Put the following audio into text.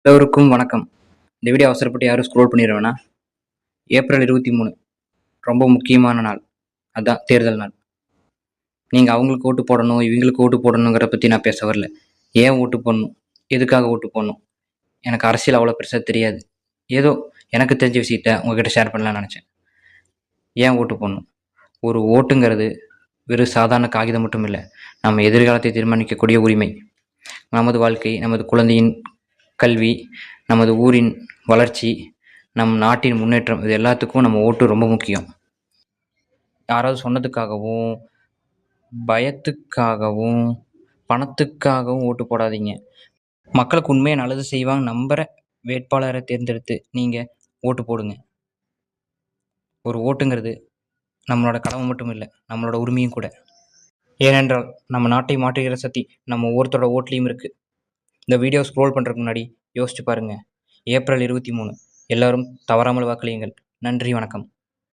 எல்லோருக்கும் வணக்கம். இந்த வீடியோ அவசரப்பட்டு யாரும் ஸ்க்ரோல் பண்ணிட வேணாம். ஏப்ரல் 23 ரொம்ப முக்கியமான நாள். அதான் தேர்தல் நாள். நீங்கள் அவங்களுக்கு ஓட்டு போடணும், இவங்களுக்கு ஓட்டு போடணுங்கிறத பற்றி நான் பேச வரல. ஏன் ஓட்டு போடணும், எதுக்காக ஓட்டு போடணும், எனக்கு அரசியல் அவ்வளோ பெருசாக தெரியாது. ஏதோ எனக்கு தெரிஞ்ச விஷயத்த உங்ககிட்ட ஷேர் பண்ணலாம்னு நினச்சேன். ஏன் ஓட்டு போடணும்? ஒரு ஓட்டுங்கிறது வெறும் சாதாரண காகிதம் மட்டும் இல்லை, நம்ம எதிர்காலத்தை தீர்மானிக்கக்கூடிய உரிமை. நமது வாழ்க்கை, நமது குழந்தையின் கல்வி, நமது ஊரின் வளர்ச்சி, நம் நாட்டின் முன்னேற்றம், இது எல்லாத்துக்கும் நம்ம ஓட்டு ரொம்ப முக்கியம். யாராவது சொன்னதுக்காகவும், பயத்துக்காகவும், பணத்துக்காகவும் ஓட்டு போடாதீங்க. மக்களுக்கு உண்மையாக நல்லது செய்வாங்க நம்புகிற வேட்பாளரை தேர்ந்தெடுத்து நீங்கள் ஓட்டு போடுங்க. ஒரு ஓட்டுங்கிறது நம்மளோட கடமை மட்டும் இல்லை, நம்மளோட உரிமையும் கூட. ஏனென்றால் நம்ம நாட்டை மாற்றுகிற சக்தி நம்ம ஒவ்வொருத்தரோட ஓட்லேயும் இருக்குது. இந்த வீடியோ ஸ்க்ரோல் பண்ணுறதுக்கு முன்னாடி யோசிச்சு பாருங்கள். ஏப்ரல் 23 எல்லாரும் தவறாமல் வாக்களியுங்கள். நன்றி, வணக்கம்.